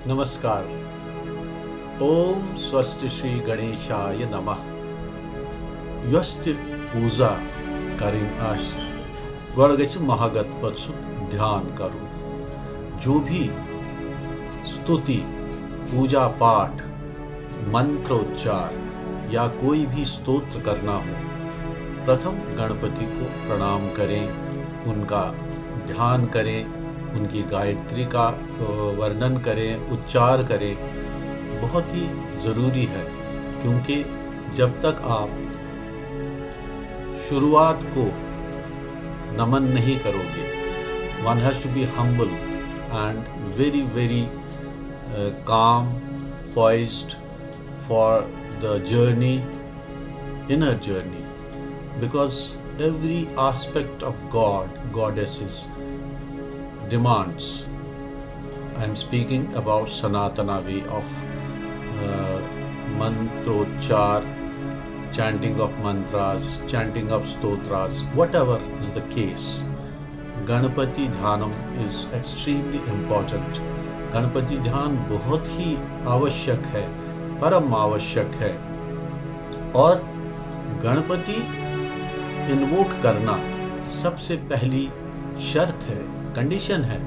नमस्कार। ओम स्वस्ति श्री गणेशाय नमः। व्यस्त पूजा करें आज गड़ गि महागत पत्सु ध्यान करूँ। जो भी स्तुति पूजा पाठ मंत्रोच्चार या कोई भी स्तोत्र करना हो, प्रथम गणपति को प्रणाम करें, उनका ध्यान करें, उनकी गायत्री का वर्णन करें, उच्चार करें। बहुत ही ज़रूरी है, क्योंकि जब तक आप शुरुआत को नमन नहीं करोगे, one has to be humble and very very calm, poised for the journey, inner journey, because every aspect of God, goddesses demands. I am speaking about Sanatana way of mantrochar, chanting of mantras, chanting of stotras, whatever is the case. Ganapati Dhyanam is extremely important. Ganpati ध्यान बहुत ही आवश्यक है, परम आवश्यक है। और Ganpati invoke करना सबसे पहली शर्त है, कंडीशन है।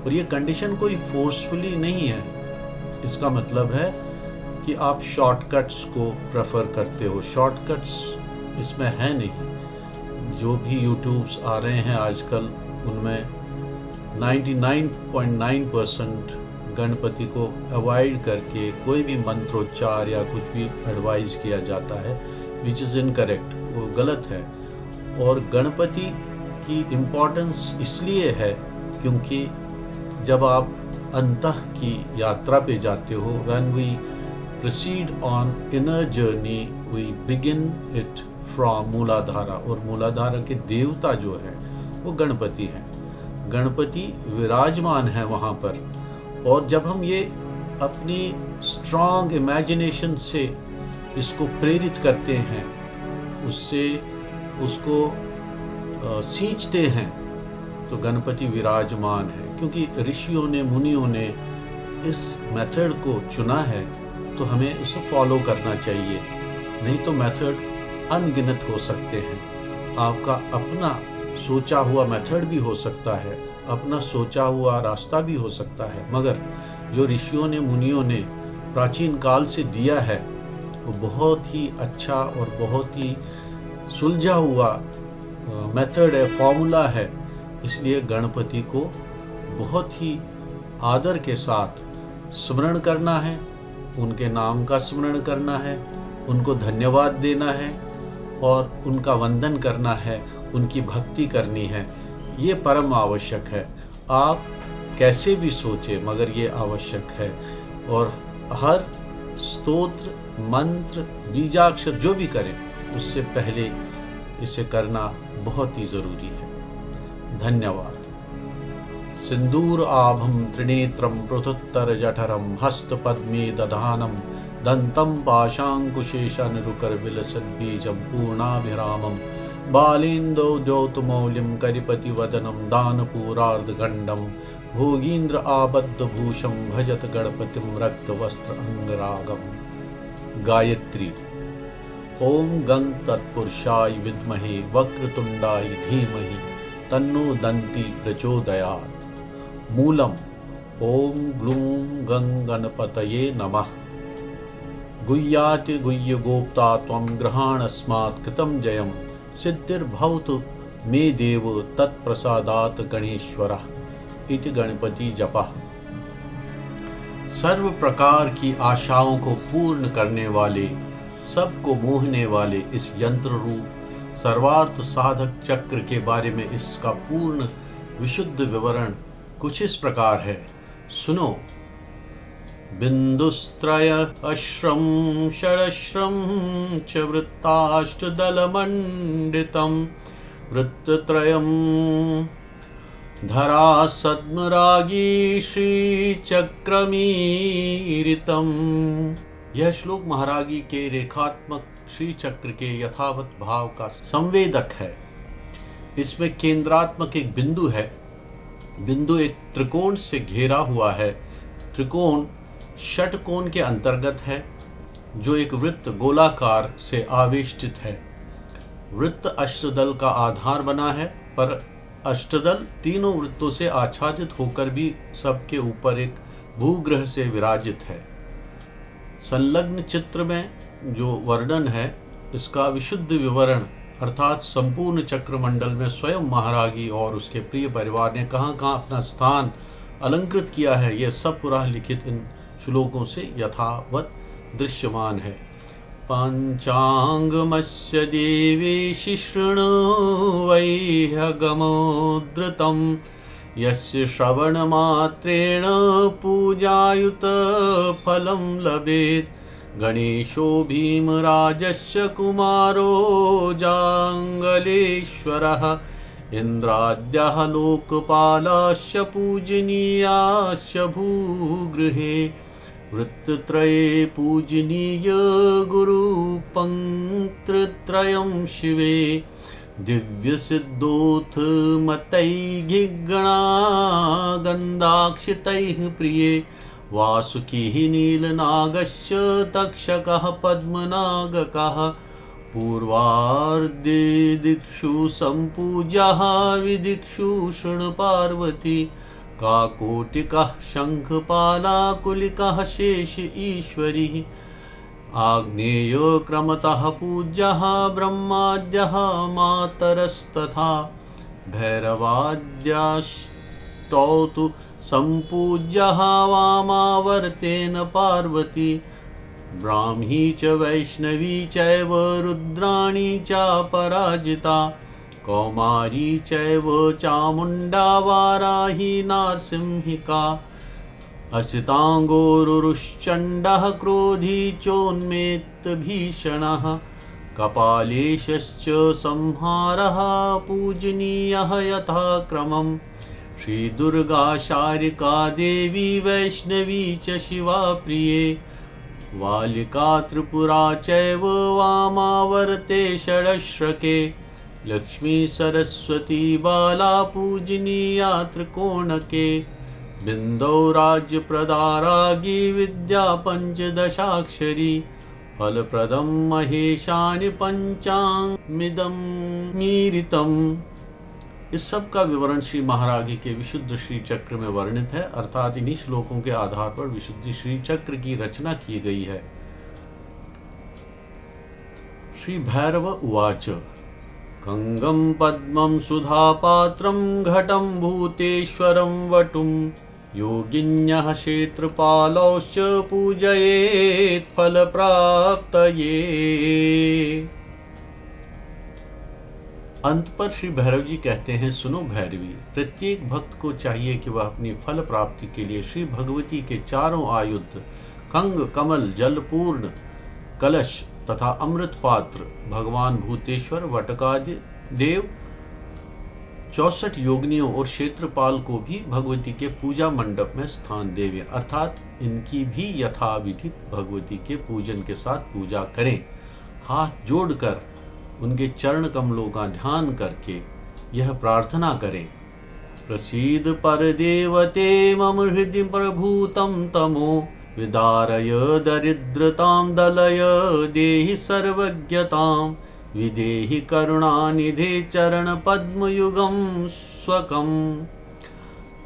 और ये कंडीशन कोई फोर्सफुली नहीं है। इसका मतलब है कि आप शॉर्टकट्स को प्रेफर करते हो। शॉर्टकट्स इसमें है नहीं। जो भी यूट्यूब्स आ रहे हैं आजकल, उनमें 99.9% गणपति को अवॉइड करके कोई भी मंत्रोच्चार या कुछ भी एडवाइस किया जाता है, विच इज़ इनकरेक्ट, वो गलत है। और गणपति की इम्पोर्टेंस इसलिए है क्योंकि जब आप अंतः की यात्रा पे जाते हो, when we proceed on inner journey, we begin it from Muladhara. और मूलाधारा के देवता जो है वो गणपति हैं। गणपति विराजमान है वहाँ पर। और जब हम ये अपनी स्ट्रॉन्ग इमेजिनेशन से इसको प्रेरित करते हैं, उसको सींचते हैं, तो गणपति विराजमान है। क्योंकि ऋषियों ने, मुनियों ने इस मेथड को चुना है, तो हमें उसे फॉलो करना चाहिए। नहीं तो मेथड अनगिनत हो सकते हैं। आपका अपना सोचा हुआ मेथड भी हो सकता है, अपना सोचा हुआ रास्ता भी हो सकता है, मगर जो ऋषियों ने, मुनियों ने प्राचीन काल से दिया है, वो बहुत ही अच्छा और बहुत ही सुलझा हुआ मेथड है, फॉर्मूला है। इसलिए गणपति को बहुत ही आदर के साथ स्मरण करना है, उनके नाम का स्मरण करना है, उनको धन्यवाद देना है और उनका वंदन करना है, उनकी भक्ति करनी है। ये परम आवश्यक है। आप कैसे भी सोचें, मगर ये आवश्यक है। और हर स्तोत्र, मंत्र, बीजाक्षर जो भी करें, उससे पहले इसे करना बहुत ही ज़रूरी है। धन्यवाद। सिंदूर आभम त्रिनेत्रम पृथुत्तर जठरम हस्तपद्मे दधानम दंतम पाशांकुशेषन रुकर विलसद बीजम पूर्णाभिरामम बालेन्दौ द्योतमौलिं करिपति वदनं दानपूरार्धगण्डं भोगीन्द्र आबद्धभूषं भजत गणपतिं रक्तवस्त्र अंगरागम। गायत्री। ओम गं तत्पुरुषाय विद्महे वक्रतुंडाय धीमहि तन्नो दन्ति प्रचोदयात्। मूलम। ओम ग्लूं गं गणपतये नमः। गुह्याति गुह्यगोप्ता त्वं गृहाणस्मात् कृतं जयम् सिद्धिर्भवतु मे देव तत्प्रसादात् गणेश्वरः इति गणपति जपः। सर्व प्रकार की आशाओं को पूर्ण करने वाले, सबको मोहने वाले इस यंत्र रूप सर्वार्थ साधक चक्र के बारे में इसका पूर्ण विशुद्ध विवरण कुछ इस प्रकार है। सुनो। बिंदुस्त्रय अश्रम षडश्रम च वृत्ताष्टदलमण्डितं वृत्तत्रयं धरा सद्मरागी श्रीचक्रमीरितम्। यह श्लोक महारागी के रेखात्मक श्री चक्र के यथावत भाव का संवेदक है। इसमें केंद्रात्मक एक बिंदु है। बिंदु एक त्रिकोण से घेरा हुआ है। त्रिकोण षटकोण के अंतर्गत है, जो एक वृत्त गोलाकार से आवेष्टित है। वृत्त अष्टदल का आधार बना है, पर अष्टदल तीनों वृत्तों से आच्छादित होकर भी सबके ऊपर एक भूग्रह से विराजित है। संलग्न चित्र में जो वर्णन है, इसका विशुद्ध विवरण अर्थात संपूर्ण चक्रमंडल में स्वयं महारागी और उसके प्रिय परिवार ने कहाँ कहाँ अपना स्थान अलंकृत किया है, यह सब पुरा लिखित इन श्लोकों से यथावत दृश्यमान है। पंचांगमस्य देवेशि शृणु वैह्यगमोद्धृतं यस्य श्रवणमात्रेण पूजायुत फलं लभेत्। गणेशो भीमराजस्य कुमारो जाङ्गलेश्वरः इन्द्राद्यः लोकपालाश्च पूजनीयाश्च भूगृहे। वृत्तत्रये पूजनीय गुरुपङ्क्तित्रयं शिवे दिव्यसिद्धोऽथ मतैर्गणागन्धाक्षितैः प्रिये। वासुकिः नीलनागश्च तक्षकः पद्मनागकः पूर्वार्धे दिक्षु सम्पूज्यः विदिक्षु शृणुपार्वती। काकोटिकः शङ्खपालाकुलिकः शेष ईश्वरी। आग्नेय क्रमतः पूज्यः ब्रह्माद्यः मातरस्तथा भैरवाद्याष्टौ तु सम्पूज्यः वामावर्तेन पार्वती। ब्राह्मी च वैष्णवी चैव रुद्राणी चापराजिता। कौमारी चैव चामुण्डा वाराही नारसिंहिका। असिताङ्गोरुरुश्चण्डः क्रोधी चोन्मेत्तभीषणः। कपालेशश्च संहारः पूजनीयः यथाक्रमम्। श्रीदुर्गा शारिका देवी वैष्णवी च शिवा प्रिये। वालिका त्रिपुरा चैव वामावर्ते षडश्रके। लक्ष्मी सरस्वती बाला पूजनीया त्रिकोणके। बिन्दौ राज्यप्रदा राज्ञी विद्या पञ्चदशाक्षरी। फलप्रदं महेशानि पंचामिदं मीरितम्। इस सब का विवरण श्री महारागी के विशुद्ध श्री चक्र में वर्णित है, अर्थात इन्हीं श्लोकों के आधार पर विशुद्ध श्री चक्र की रचना की गई है। श्री भैरव उवाच कंगं पद्मं सुधापात्रं घटं भूतेश्वरं वटुं योगिन्यः क्षेत्रपालौश्च पूजयेत् फलप्राप्तये। अंत पर श्री भैरव जी कहते हैं, सुनो भैरवी, प्रत्येक भक्त को चाहिए कि वह अपनी फल प्राप्ति के लिए श्री भगवती के चारों आयुध कंग, कमल, जलपूर्ण कलश तथा अमृत पात्र, भगवान भूतेश्वर, वटकादि देव, 64 योगिनियों और क्षेत्रपाल को भी भगवती के पूजा मंडप में स्थान देवे, अर्थात इनकी भी यथाविधि भगवती के पूजन के साथ पूजा करें। हाथ जोड़कर उनके चरण कमलों का ध्यान करके यह प्रार्थना करें, प्रसीद परदेवते मम हृदि प्रभूतं तमो विदारय दरिद्रतां दलय देहि सर्वज्ञतां विदेहि करुणानिधे चरण पद्मयुगं स्वकं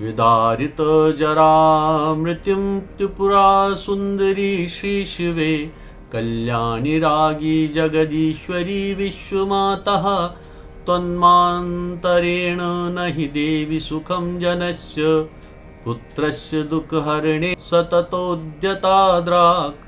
विदारित जरा मृत्युं त्रिपुरा सुंदरी श्री शिवे कल्याणी रागी जगदीश्वरी विश्वमातः त्वन्मान्तरेण न हि देवि सुखं जनस्य पुत्रस्य दुःखहरणे सततोद्यताद्राक्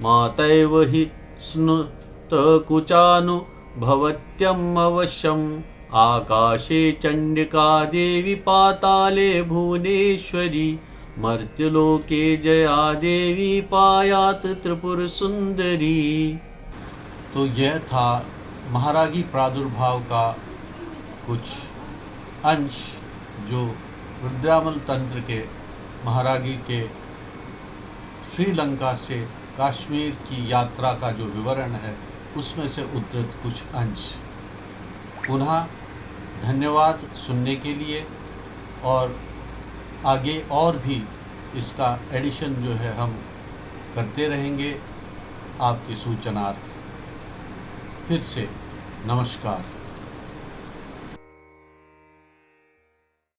मातैव हि स्नुतकुचानु भवत्यम् अवश्यम् आकाशे चण्डिका देवी पाताले भुवनेश्वरी मर्त्यलोके जया देवी पायात त्रिपुर सुंदरी। तो यह था महारागी प्रादुर्भाव का कुछ अंश जो रुद्रामल तंत्र के महारागी के श्रीलंका से कश्मीर की यात्रा का जो विवरण है उसमें से उद्धृत कुछ अंश। पुनः धन्यवाद सुनने के लिए, और आगे और भी इसका एडिशन जो है हम करते रहेंगे आपकी सूचनार्थ। फिर से नमस्कार।